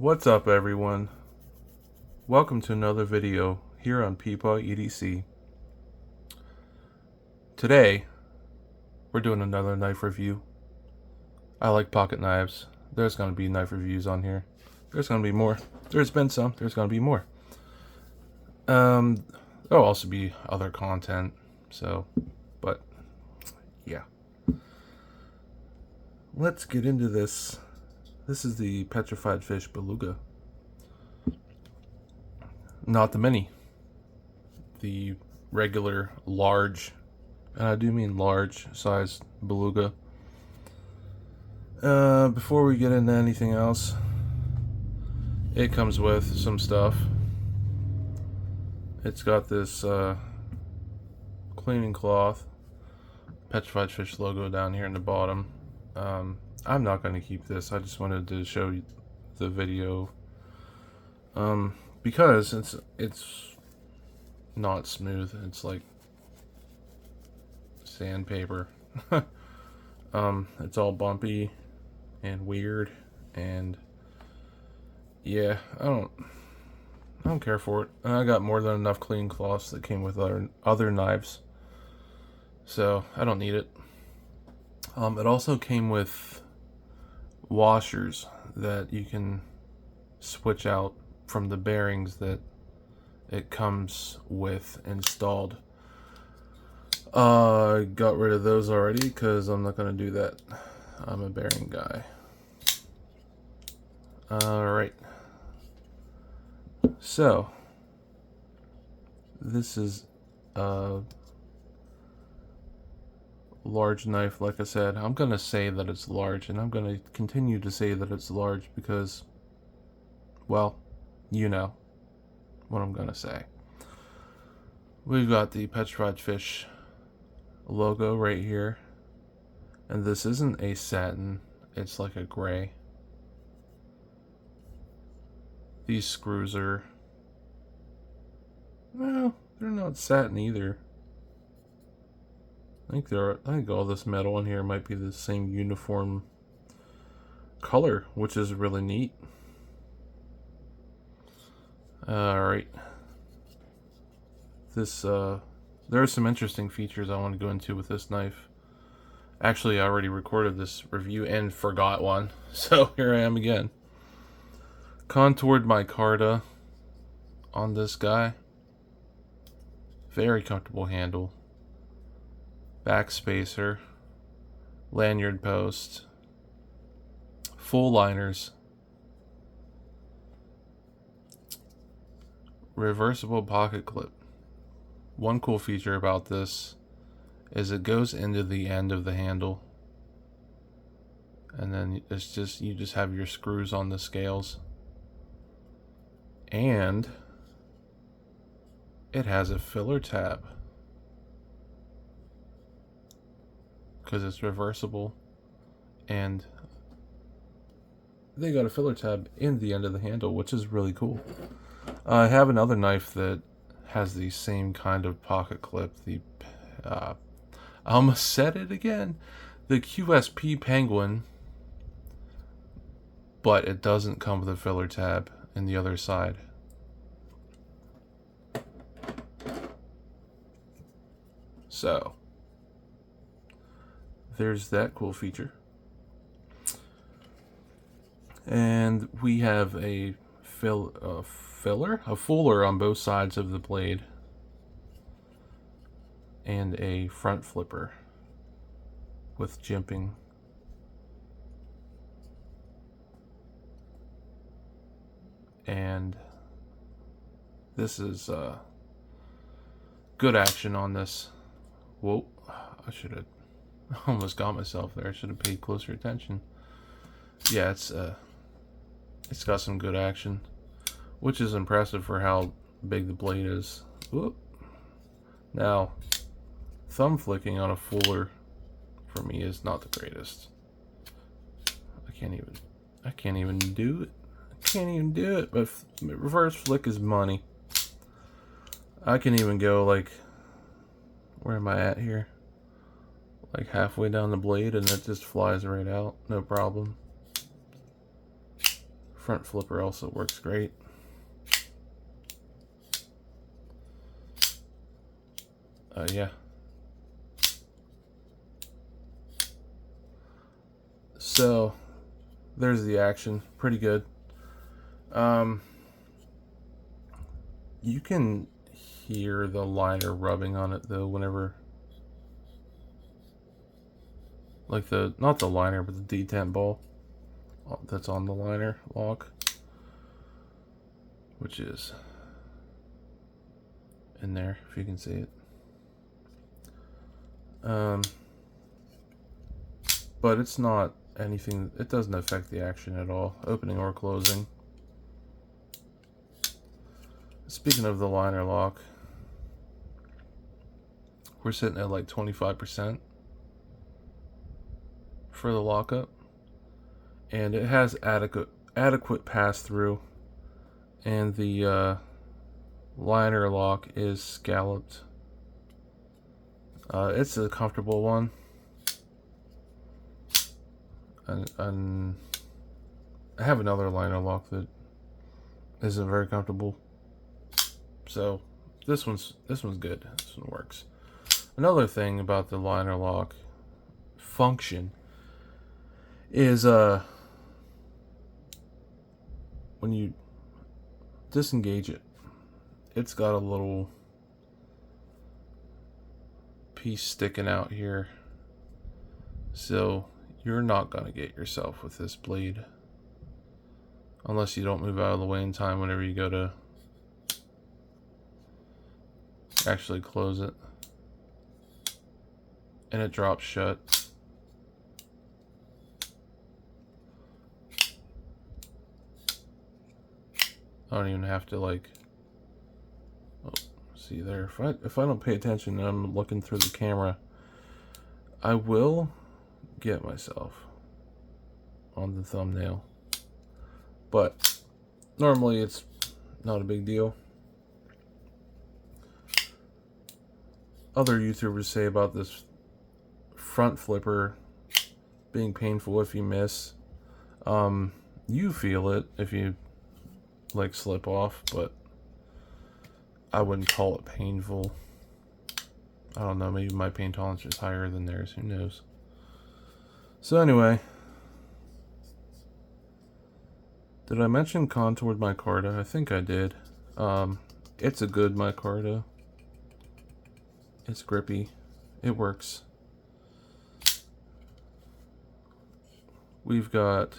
What's up, everyone? Welcome to another video here on Peepaw EDC. Today, we're doing another knife review. I like pocket knives. There's going to be knife reviews on here. There's going to be more. There's been some. There's going to be more. There'll also be other content. But yeah. Let's get into this. This is the Petrified Fish Beluga. Not the mini. The regular large, and I do mean large size Beluga. Before we get into anything else, it comes with some stuff. It's got this cleaning cloth, Petrified Fish logo down here in the bottom. I'm not going to keep this. I just wanted to show you the video because it's not smooth. It's like sandpaper. It's all bumpy and weird, and yeah, I don't care for it. And I got more than enough clean cloths that came with other knives, so I don't need it. It also came with washers that you can switch out from the bearings that it comes with installed. I got rid of those already because I'm not going to do that. I'm a bearing guy. Alright. So, this is a large knife, like I said. I'm going to say that it's large, and I'm going to continue to say that it's large because, well, you know what I'm going to say. We've got the Petrified Fish logo right here, and this isn't a satin, it's like a gray. These screws are, well, they're not satin either. I think all this metal in here might be the same uniform color, which is really neat. Alright. There are some interesting features I want to go into with this knife. Actually, I already recorded this review and forgot one, so here I am again. Contoured micarta on this guy. Very comfortable handle. Back spacer. Lanyard post. Full liners. Reversible pocket clip. One cool feature about this is it goes into the end of the handle, and then you just have your screws on the scales, and it has a filler tab because it's reversible, and they got a filler tab in the end of the handle, which is really cool. I have another knife that has the same kind of pocket clip. I almost said it again. The QSP Penguin, but it doesn't come with a filler tab in the other side. So, there's that cool feature. And we have a fuller on both sides of the blade, and a front flipper with jimping. And this is good action on this. Whoa, I should have almost got myself there. I should have paid closer attention. Yeah, it's got some good action, which is impressive for how big the blade is. Whoop. Now, thumb flicking on a fuller for me is not the greatest. I can't even do it. But reverse flick is money. I can even go like, where am I at here? Like halfway down the blade, and it just flies right out, no problem. front flipper also works great. Yeah. So there's the action. Pretty good. You can hear the liner rubbing on it though whenever, like not the liner but the detent ball that's on the liner lock, which is in there if you can see it. But it's not anything, it doesn't affect the action at all, opening or closing. Speaking of the liner lock, we're sitting at like 25% for the lockup, and it has adequate pass through, and the liner lock is scalloped. It's a comfortable one, and I have another liner lock that isn't very comfortable. So this one's good. This one works. Another thing about the liner lock function is when you disengage it, it's got a little piece sticking out here, so you're not gonna get yourself with this blade unless you don't move out of the way in time whenever you go to actually close it, and it drops shut. I don't even have to like, oh, see there, if I don't pay attention and I'm looking through the camera, I will get myself on the thumbnail, but normally it's not a big deal. Other YouTubers say about this front flipper being painful if you miss. You feel it if you like slip off, but I wouldn't call it painful. I don't know, maybe my pain tolerance is higher than theirs, who knows. So anyway, did I mention contoured micarta? I think I did. It's a good micarta. It's grippy. It works. We've got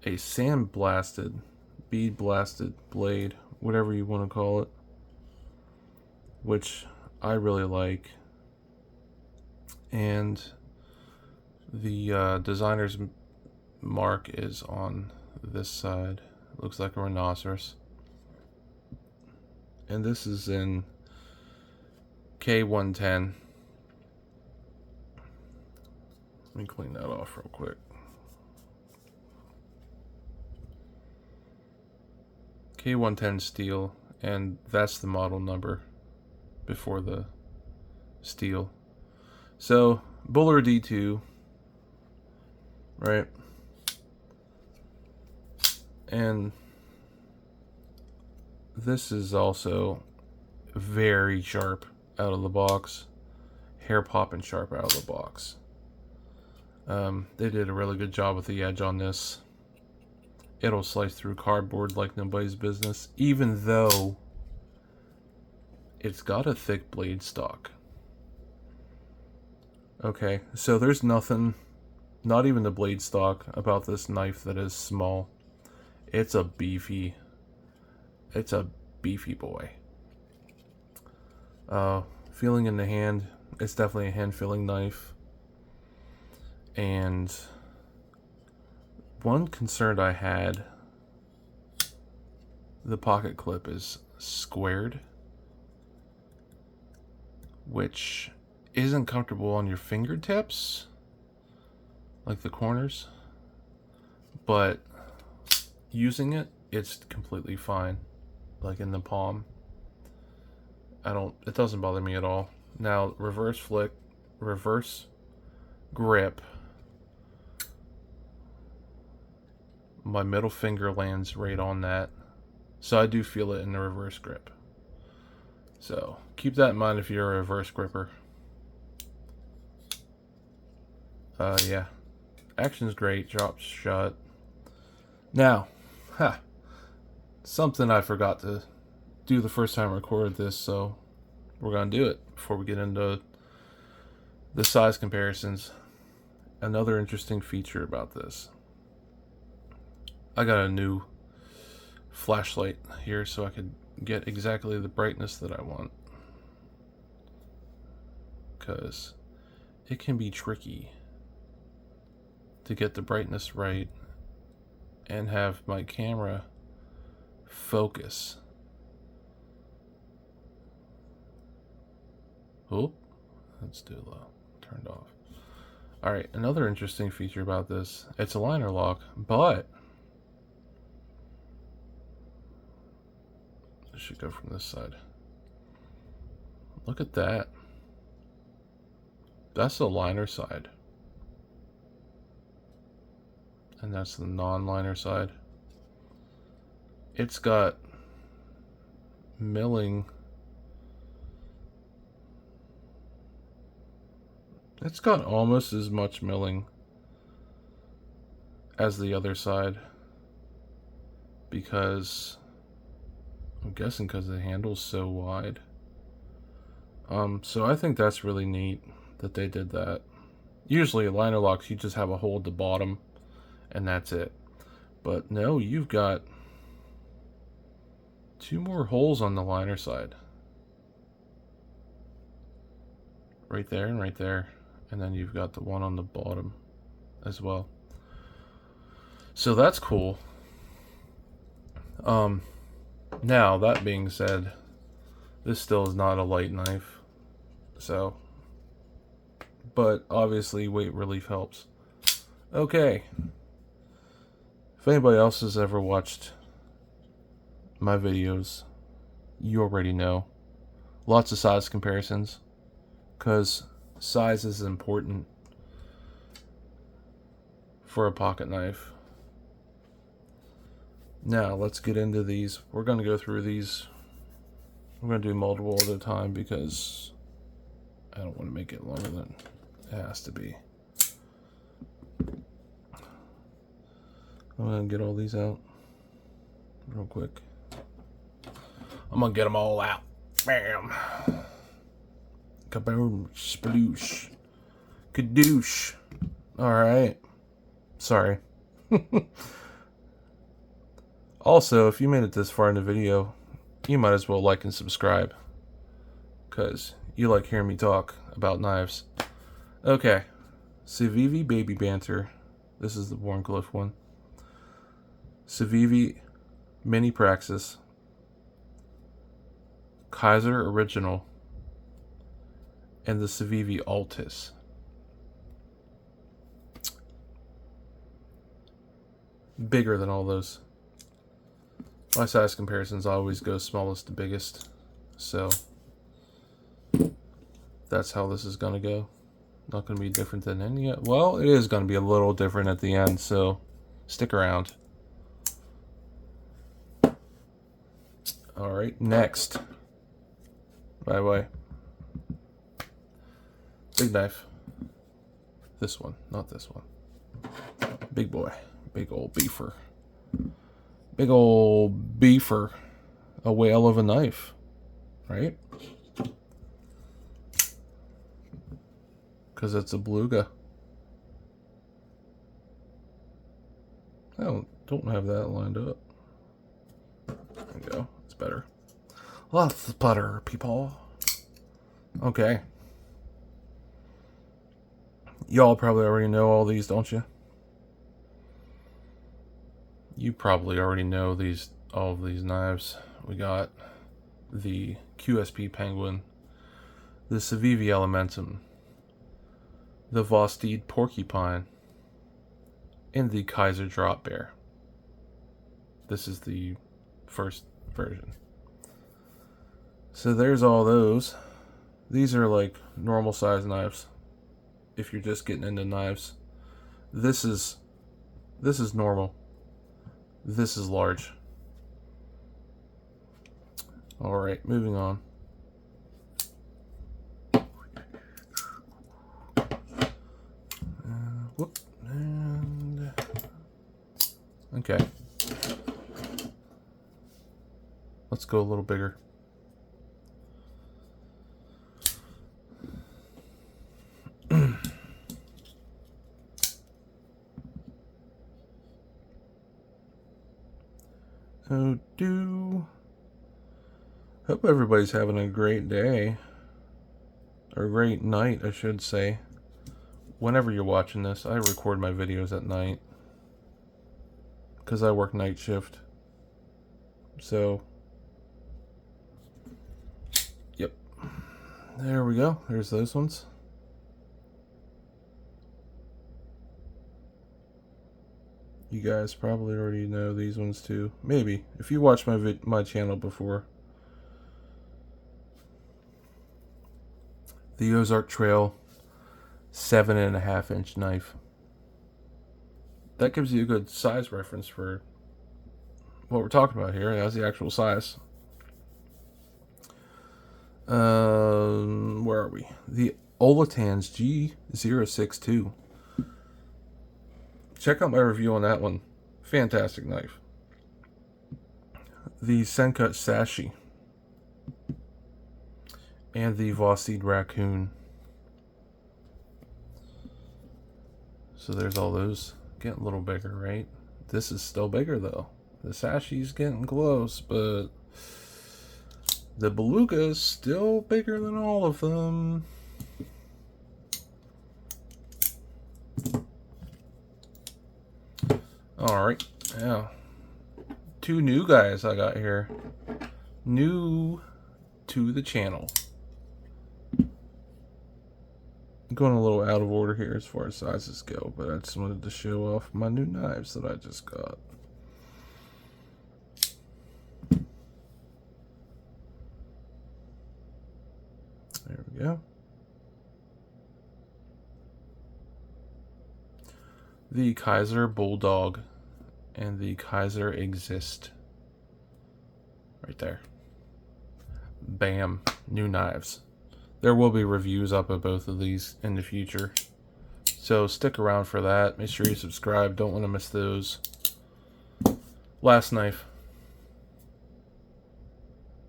a sandblasted, bead blasted blade, whatever you want to call it, which I really like. And the designer's mark is on this side. It looks like a rhinoceros. And this is in K110. Let me clean that off real quick. K110 steel, and that's the model number before the steel. So, Buller D2, right? And this is also very sharp out of the box, hair popping sharp out of the box. They did a really good job with the edge on this. It'll slice through cardboard like nobody's business, even though it's got a thick blade stock. Okay, so there's nothing, not even the blade stock, about this knife that is small. It's a beefy boy. Feeling in the hand, it's definitely a hand feeling knife. And one concern I had, the pocket clip is squared, which isn't comfortable on your fingertips, like the corners, but using it, it's completely fine, like in the palm. It doesn't bother me at all. Now, reverse grip my middle finger lands right on that. So I do feel it in the reverse grip. So keep that in mind if you're a reverse gripper. Yeah. Action's great, drops shut. Now, something I forgot to do the first time I recorded this, so we're going to do it before we get into the size comparisons. Another interesting feature about this. I got a new flashlight here so I could get exactly the brightness that I want. Because it can be tricky to get the brightness right and have my camera focus. Oh, that's too low. Turned off. Alright, another interesting feature about this, it's a liner lock, but it should go from this side. Look at that. That's the liner side. And that's the non-liner side. It's got milling. It's got almost as much milling as the other side. Because I'm guessing because the handle's so wide. So I think that's really neat that they did that. Usually liner locks, you just have a hole at the bottom and that's it. But no, you've got 2 more holes on the liner side. Right there and right there. And then you've got the one on the bottom as well. So that's cool. Now, that being said, this still is not a light knife. So, but obviously weight relief helps. Okay. If anybody else has ever watched my videos, you already know. Lots of size comparisons. Because size is important for a pocket knife. Now, let's get into these. We're going to go through these. We're going to do multiple at a time because I don't want to make it longer than it has to be. I'm going to get all these out real quick. I'm going to get them all out. Bam. Kaboom. Sploosh. Kadoosh. Alright. Sorry. Also, if you made it this far in the video, you might as well like and subscribe. Because you like hearing me talk about knives. Okay. Civivi Baby Banter. This is the Warncliffe one. Civivi Mini Praxis. Kaiser Original. And the Civivi Altis. Bigger than all those. My size comparisons always go smallest to biggest. So that's how this is going to go. Not going to be different than any. Well, it is going to be a little different at the end, so stick around. Alright, next. By the way. Big knife. This one, not this one. Big boy. Big old beefer. Big old beefer. A whale of a knife. Right? Because it's a beluga. I don't have that lined up. There we go. It's better. Lots better, people. Okay. Y'all probably already know all these, don't you? You probably already know all of these knives. We got the QSP Penguin, the Civivi Elementum, the Vostede Porcupine, and the Kaiser Drop Bear. This is the first version. So there's all those. These are like normal size knives. If you're just getting into knives, this is normal. This is large. Alright, moving on. Whoop. And okay. Let's go a little bigger. Oh, hope everybody's having a great day. Or a great night, I should say. Whenever you're watching this, I record my videos at night. Because I work night shift. So, yep. There we go. There's those ones. You guys probably already know these ones too. Maybe. If you watch my channel before. The Ozark Trail 7.5-inch knife. That gives you a good size reference for what we're talking about here. That's the actual size. Where are we? The Olatans G062. Check out my review on that one. Fantastic knife. The Sencut Sashi. And the Voseed Raccoon. So there's all those. Getting a little bigger, right? This is still bigger though. The Sashi's getting close, but the Beluga is still bigger than all of them. Alright, now 2 new guys I got here. New to the channel. I'm going a little out of order here as far as sizes go, but I just wanted to show off my new knives that I just got. There we go. The Kaiser Bulldog and the Kaiser Exist. Right there. Bam. New knives. There will be reviews up of both of these in the future. So stick around for that. Make sure you subscribe. Don't want to miss those. Last knife.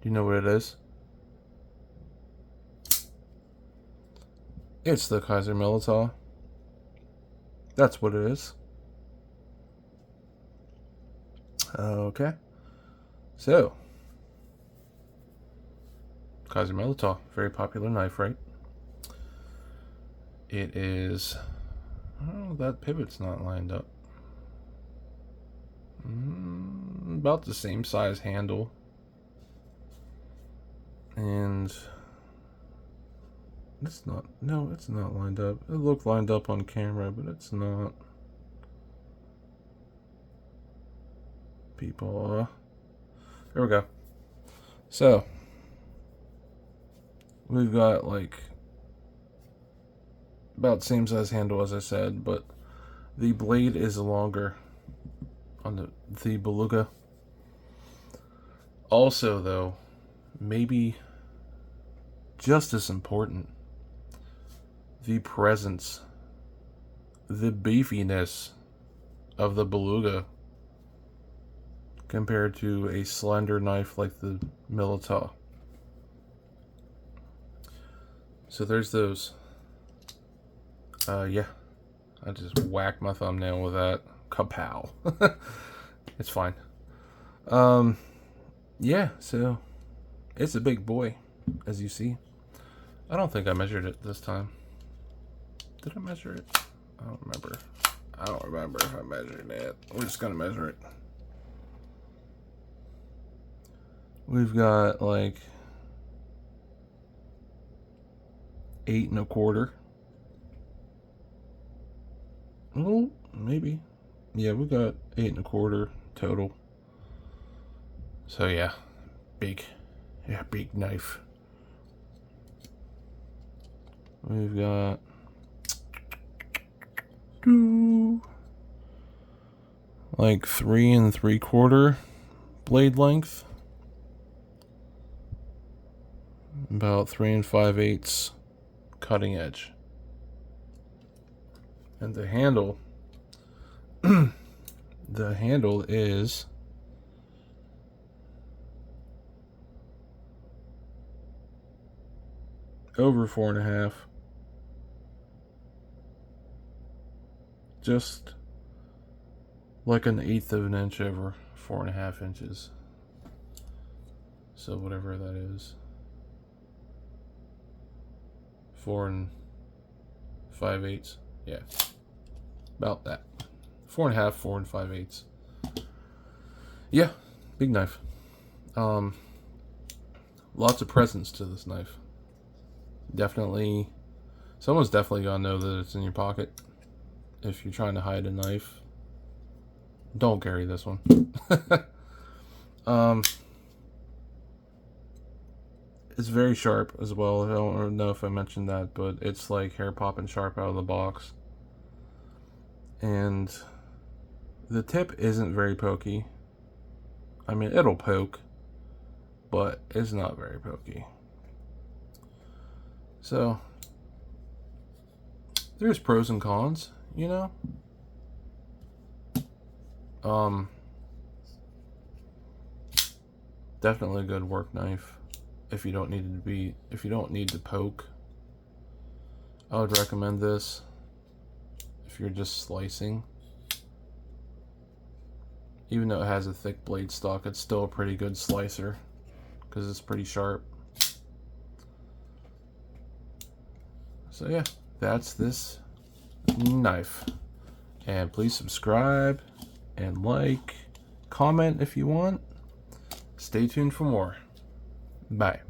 Do you know what it is? It's the Kaiser Militar. That's what it is. Okay. So, Kaiser Militar, very popular knife, right? It is. Oh, that pivot's not lined up. About the same size handle. And it's not. No, it's not lined up. It looked lined up on camera, but it's not. People. There we go. So, we've got like about the same size handle as I said, but the blade is longer on the Beluga. Also, though, maybe just as important, the presence, the beefiness of the Beluga compared to a slender knife like the Militar. So there's those. Yeah, I just whacked my thumbnail with that. Kapow. It's fine. Yeah, so it's a big boy, as you see. I don't think I measured it this time. Did I measure it? I don't remember. I don't remember if I measured it. We're just gonna measure it. We've got like 8 1/4. Well, maybe. Yeah, we got 8 1/4 total. So yeah, big knife. We've got like 3 3/4 blade length, about 3 5/8 cutting edge, and the handle the handle is over 4.5, just like 1/8 of an inch over 4.5 inches. So whatever that is, 4 5/8. Yeah, about that. 4.5, 4 5/8. Yeah, big knife. Lots of presence to this knife. Definitely, someone's definitely gonna know that it's in your pocket. If you're trying to hide a knife, don't carry this one. It's very sharp as well. I don't know if I mentioned that, but it's like hair popping sharp out of the box. And the tip isn't very pokey. I mean, it'll poke, but it's not very pokey. So there's pros and cons, you know. Definitely a good work knife if you don't need to poke. I would recommend this if you're just slicing. Even though it has a thick blade stock, it's still a pretty good slicer because it's pretty sharp. So yeah, that's this knife. And please subscribe and like, comment if you want. Stay tuned for more. Bye.